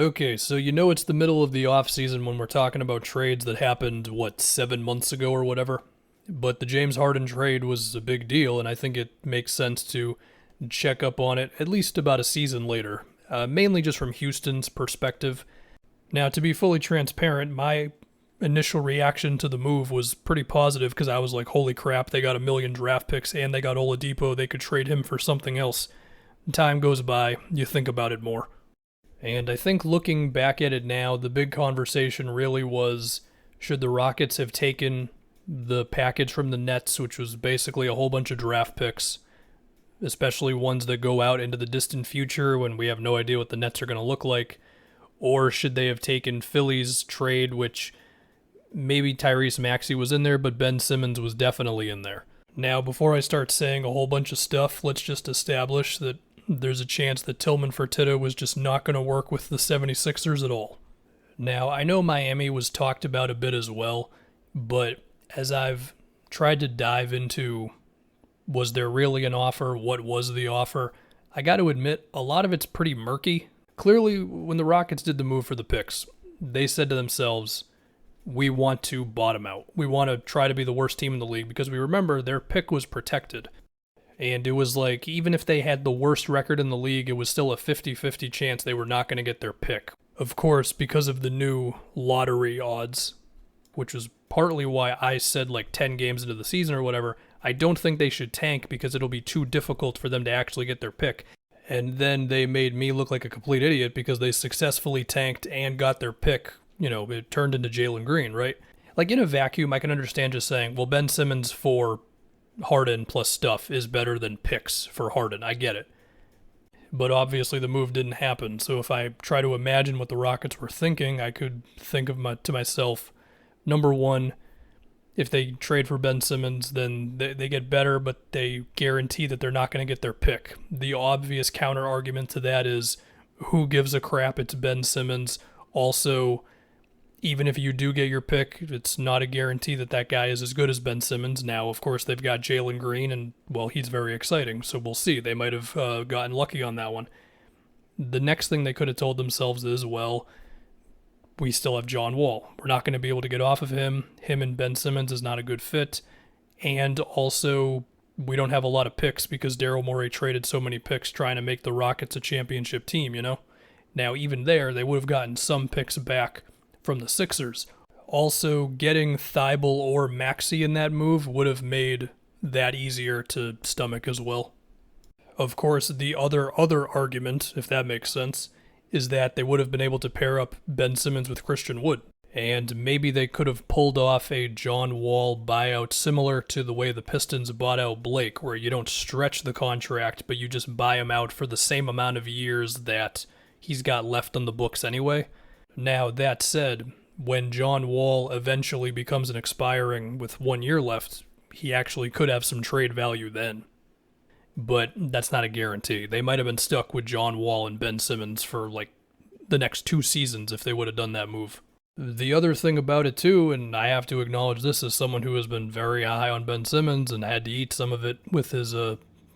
Okay, so you know it's the middle of the offseason when we're talking about trades that happened, 7 months ago or whatever? But the James Harden trade was a big deal, and I think it makes sense to check up on it at least about a season later, mainly just from Houston's perspective. Now, to be fully transparent, my initial reaction to the move was pretty positive because I was like, holy crap, they got a million draft picks and they got Oladipo, they could trade him for something else. Time goes by, you think about it more. And I think looking back at it now, the big conversation really was, should the Rockets have taken the package from the Nets, which was basically a whole bunch of draft picks, especially ones that go out into the distant future when we have no idea what the Nets are going to look like, or should they have taken Philly's trade, which maybe Tyrese Maxey was in there, but Ben Simmons was definitely in there. Now, before I start saying a whole bunch of stuff, let's just establish that there's a chance that Tillman Fertitta was just not going to work with the 76ers at all. Now, I know Miami was talked about a bit as well, but as I've tried to dive into, was there really an offer? What was the offer? I got to admit, a lot of it's pretty murky. Clearly, when the Rockets did the move for the picks, they said to themselves, we want to bottom out. We want to try to be the worst team in the league because we remember their pick was protected. And it was like, even if they had the worst record in the league, it was still a 50-50 chance they were not going to get their pick. Of course, because of the new lottery odds, which was partly why I said like 10 games into the season or whatever, I don't think they should tank because it'll be too difficult for them to actually get their pick. And then they made me look like a complete idiot because they successfully tanked and got their pick. It turned into Jalen Green, right? Like in a vacuum, I can understand just saying, well, Ben Simmons for Harden plus stuff is better than picks for Harden. I get it. But obviously the move didn't happen. So if I try to imagine what the Rockets were thinking, I could think to myself, number one, if they trade for Ben Simmons, then they get better, but they guarantee that they're not going to get their pick. The obvious counter argument to that is, who gives a crap? It's Ben Simmons. Also, even if you do get your pick, it's not a guarantee that that guy is as good as Ben Simmons. Now, of course, they've got Jalen Green, and, well, he's very exciting, so we'll see. They might have gotten lucky on that one. The next thing they could have told themselves is, well, we still have John Wall. We're not going to be able to get off of him. Him and Ben Simmons is not a good fit. And also, we don't have a lot of picks because Daryl Morey traded so many picks trying to make the Rockets a championship team, Now, even there, they would have gotten some picks back from the Sixers. Also, getting Thibault or Maxey in that move would have made that easier to stomach as well. Of course, the other argument, if that makes sense, is that they would have been able to pair up Ben Simmons with Christian Wood. And maybe they could have pulled off a John Wall buyout similar to the way the Pistons bought out Blake, where you don't stretch the contract, but you just buy him out for the same amount of years that he's got left on the books anyway. Now, that said, when John Wall eventually becomes an expiring with 1 year left, he actually could have some trade value then. But that's not a guarantee. They might have been stuck with John Wall and Ben Simmons for like the next 2 seasons if they would have done that move. The other thing about it too, and I have to acknowledge this as someone who has been very high on Ben Simmons and had to eat some of it with his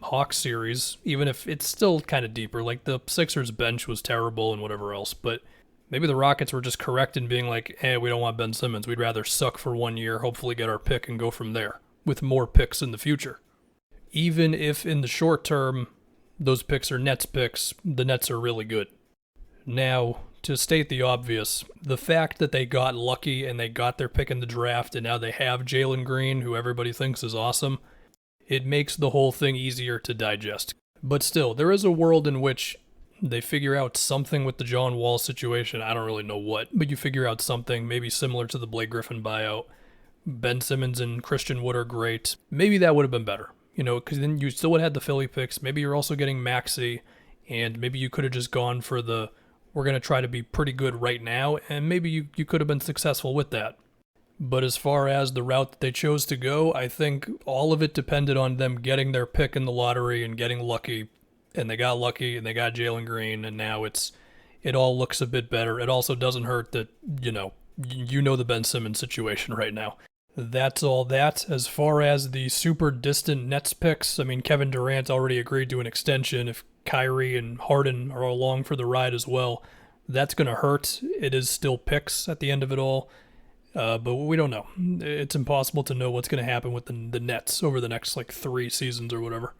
Hawks series, even if it's still kind of deeper. Like the Sixers bench was terrible and whatever else, but maybe the Rockets were just correct in being like, hey, we don't want Ben Simmons. We'd rather suck for 1 year, hopefully get our pick and go from there with more picks in the future. Even if in the short term, those picks are Nets picks, the Nets are really good. Now, to state the obvious, the fact that they got lucky and they got their pick in the draft and now they have Jalen Green, who everybody thinks is awesome, it makes the whole thing easier to digest. But still, there is a world in which they figure out something with the John Wall situation. I don't really know what, but you figure out something maybe similar to the Blake Griffin buyout. Ben Simmons and Christian Wood are great. Maybe that would have been better. Because then you still would have had the Philly picks. Maybe you're also getting Maxey, and maybe you could have just gone for we're going to try to be pretty good right now, and maybe you could have been successful with that. But as far as the route that they chose to go, I think all of it depended on them getting their pick in the lottery and getting lucky, and they got lucky, and they got Jalen Green, and now it all looks a bit better. It also doesn't hurt that, you know the Ben Simmons situation right now. That's all that. As far as the super distant Nets picks, I mean, Kevin Durant already agreed to an extension. If Kyrie and Harden are along for the ride as well, That's going to hurt. It is still picks at the end of it all. But we don't know. It's impossible to know what's going to happen with the Nets over the next like 3 seasons or whatever.